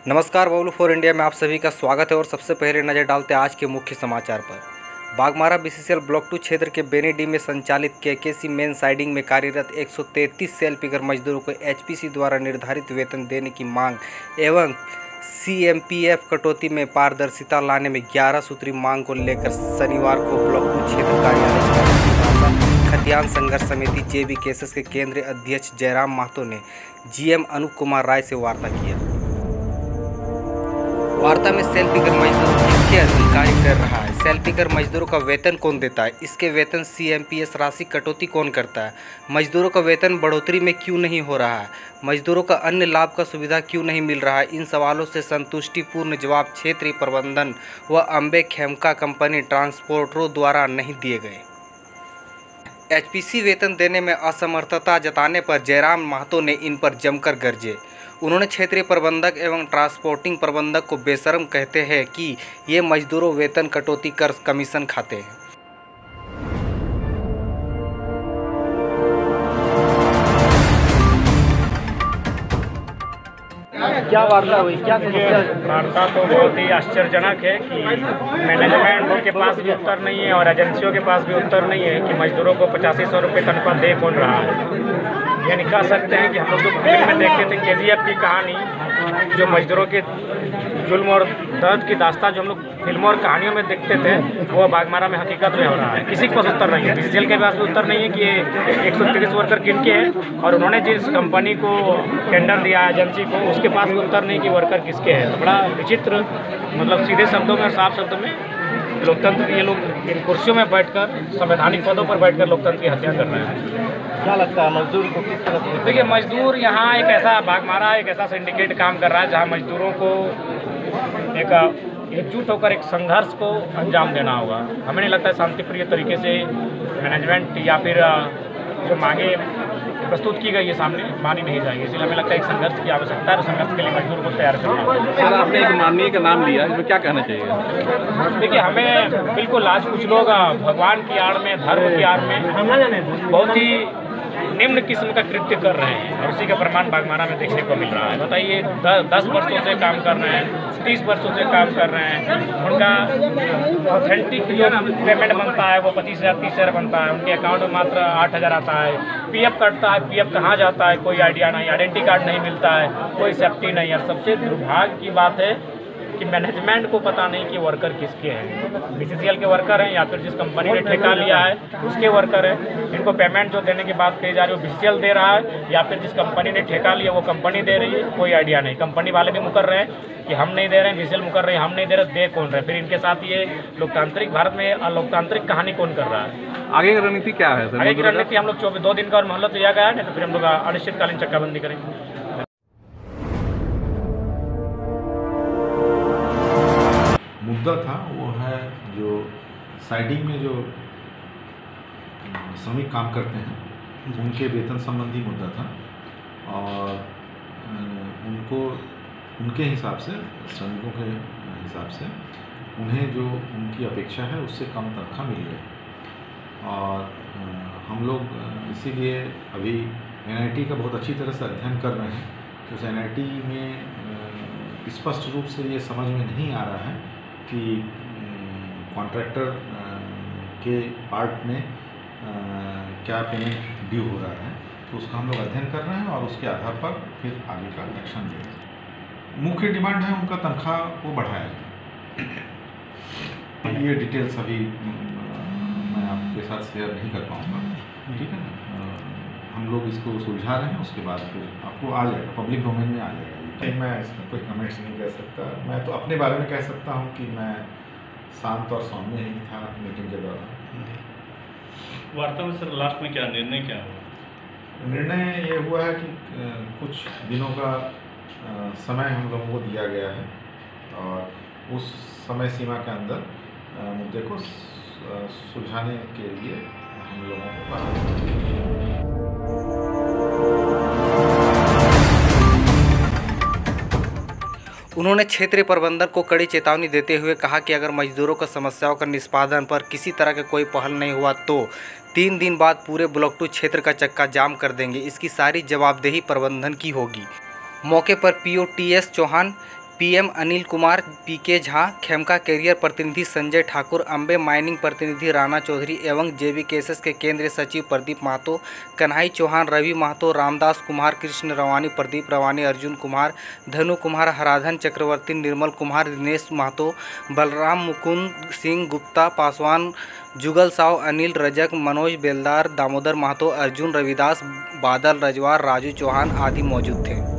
नमस्कार, Bablu for India में आप सभी का स्वागत है। और सबसे पहले नज़र डालते हैं आज के मुख्य समाचार पर। बाघमारा बीसीसीएल ब्लॉक 2 क्षेत्र के बेनीडी में संचालित केकेसी मेन साइडिंग में कार्यरत 133 सेल पिकर मजदूरों को एचपीसी द्वारा निर्धारित वेतन देने की मांग एवं सीएमपीएफ कटौती में पारदर्शिता लाने में 11 सूत्री मांग को लेकर शनिवार को ब्लॉक 2 क्षेत्र कार्यालय खतियान संघर्ष समिति जेबी केसेस के केंद्रीय अध्यक्ष जयराम महतो ने जीएम अनूप कुमार राय से वार्ता किया। वार्ता में सेल पिकर मजदूर किसके अधीन कार्य कर रहा है, सेल पिकर मजदूरों का वेतन कौन देता है, इसके वेतन सीएमपीएस राशि कटौती कौन करता है, मजदूरों का वेतन बढ़ोतरी में क्यों नहीं हो रहा है, मजदूरों का अन्य लाभ का सुविधा क्यों नहीं मिल रहा है। इन सवालों से संतुष्टिपूर्ण जवाब क्षेत्रीय प्रबंधन व अम्बे खेमका कंपनी ट्रांसपोर्टरों द्वारा नहीं दिए गए। एचपीसी वेतन देने में असमर्थता जताने पर जयराम महतो ने इन पर जमकर गरजे। उन्होंने क्षेत्रीय प्रबंधक एवं ट्रांसपोर्टिंग प्रबंधक को बेशर्म कहते हैं कि ये मजदूरों वेतन कटौती कर कमीशन खाते हैं। क्या वार्ता हुई, क्या समस्या? वार्ता तो बहुत ही आश्चर्यजनक है कि मैनेजमेंट के पास भी उत्तर नहीं है और एजेंसियों के पास भी उत्तर नहीं है कि मजदूरों को 8500 रुपये तनख्वाह दे कौन रहा है। यानी कह सकते हैं कि हम लोग जो फिल्म में देखते थे केजीएफ की कहानी, जो मजदूरों के जुल्म और दर्द की दास्तान जो हम लोग फिल्मों और कहानियों में देखते थे, वो बाघमारा में हकीकत में हो रहा है। किसी के पास उत्तर नहीं है, बीसीसीएल के पास भी उत्तर नहीं है कि ये 130 वर्कर किनके हैं और उन्होंने जिस कंपनी को टेंडर दिया है एजेंसी को, उसके पास भी उत्तर नहीं कि वर्कर किसके हैं। तो बड़ा विचित्र, मतलब सीधे शब्दों में और साफ शब्दों में लोकतंत्र, ये लोग इन कुर्सियों में बैठकर संवैधानिक पदों पर बैठकर लोकतंत्र की हत्या कर रहे हैं। क्या लगता है मजदूर को किस तरह से? देखिए, मजदूर यहाँ एक ऐसा बाघमारा एक ऐसा सिंडिकेट काम कर रहा है जहाँ मजदूरों को एकजुट होकर एक संघर्ष को अंजाम देना होगा। हमें नहीं लगता है शांतिप्रिय तरीके से मैनेजमेंट या फिर जो मांगे प्रस्तुत की गई है सामने मानी नहीं जाएगी। इसलिए हमें लगता है एक संघर्ष की आवश्यकता है और संघर्ष के लिए मजदूर को तैयार करना होगा। सर, आपने एक माननीय का नाम लिया, इसमें क्या कहना चाहिए? देखिए, हमें बिल्कुल आज कुछ लोग भगवान की आड़ में, धर्म की आड़ में बहुत ही निम्न किस्म का कृत्य कर रहे हैं और उसी का प्रमाण बाघमारा में देखने को मिल रहा है। बताइए, 10 वर्षों से काम कर रहे हैं, 30 वर्षों से काम कर रहे हैं, उनका ऑथेंटिक जो पेमेंट बनता है वो 25,000 30,000 बनता है, उनके अकाउंट में मात्र 8,000 आता है। पीएफ कटता है, पीएफ कहाँ जाता है कोई आइडिया नहीं, आइडेंटिटी कार्ड नहीं मिलता है, कोई सेफ्टी नहीं है। सबसे दुर्भाग्य की बात है कि मैनेजमेंट को पता नहीं कि वर्कर किसके हैं, बीसीसीएल के वर्कर हैं या फिर जिस कंपनी ने ठेका लिया है उसके वर्कर हैं। इनको पेमेंट जो देने की बात कही जा रही है वो बीसीसीएल दे रहा है या फिर जिस कंपनी ने ठेका लिया वो कंपनी दे रही है, कोई आइडिया नहीं। कंपनी वाले भी मुकर रहे हैं कि हम नहीं दे रहे हैं, बीसीसीएल मुकर रहे हैं हम नहीं दे रहे, दे कौन रहे? फिर इनके साथ ये लोकतांत्रिक भारत में अलोकतांत्रिक कहानी कौन कर रहा है? आगे की रणनीति क्या है सर? आगे की रणनीति हम लोग 2 दिन का और मोहलत दिया गया है, नहीं तो फिर हम लोग अनिश्चितकालीन चक्काबंदी करेंगे। मुद्दा था वो है जो साइडिंग में जो श्रमिक काम करते हैं उनके वेतन संबंधी मुद्दा था और उनको उनके हिसाब से, श्रमिकों के हिसाब से उन्हें जो उनकी अपेक्षा है उससे कम तनख्वाह मिल गई। और हम लोग इसीलिए अभी एनआईटी का बहुत अच्छी तरह से अध्ययन कर रहे हैं। उस एनआईटी में स्पष्ट रूप से ये समझ में नहीं आ रहा है कि कॉन्ट्रैक्टर के पार्ट में क्या पेमेंट ड्यू हो रहा है, तो उसका हम लोग अध्ययन कर रहे हैं और उसके आधार पर फिर आगे का एक्शन लेंगे। मुख्य डिमांड है उनका तनख्वाह को बढ़ाया जाए। ये डिटेल्स अभी मैं आपके साथ शेयर नहीं कर पाऊँगा, ठीक है ना। हम लोग इसको सुलझा रहे हैं, उसके बाद फिर आपको आ जाएगा, पब्लिक डोमेन में आ जाएगा। मैं इसमें कोई कमेंट्स नहीं कह सकता। मैं तो अपने बारे में कह सकता हूँ कि मैं शांत और सौम्य ही था मीटिंग के दौरान। वार्ता में सर लास्ट में क्या निर्णय क्या हुआ? निर्णय ये हुआ है कि कुछ दिनों का समय हम लोगों को दिया गया है और उस समय सीमा के अंदर मुद्दे को सुलझाने के लिए हम लोगों को कहा। उन्होंने क्षेत्रीय प्रबंधक को कड़ी चेतावनी देते हुए कहा कि अगर मजदूरों की समस्याओं का निष्पादन पर किसी तरह का कोई पहल नहीं हुआ तो 3 दिन बाद पूरे ब्लॉक 2 क्षेत्र का चक्का जाम कर देंगे। इसकी सारी जवाबदेही प्रबंधन की होगी। मौके पर PO TS Chauhan, PM Anil Kumar, PK Jha, Khemka carrier प्रतिनिधि संजय ठाकुर, अम्बे माइनिंग प्रतिनिधि राणा चौधरी एवं जेवीकेएसएस के केंद्रीय सचिव प्रदीप महतो, कन्हई चौहान, रवि महतो, रामदास कुमार, कृष्ण रवानी, प्रदीप रवानी, अर्जुन कुमार, धनु कुमार, हराधन चक्रवर्ती, निर्मल कुमार, दिनेश महतो, बलराम, मुकुंद सिंह गुप्ता, पासवान, जुगल साव, अनिल रजक, मनोज बेलदार, दामोदर महतो, अर्जुन रविदास, बादल रजवार, राजू चौहान आदि मौजूद थे।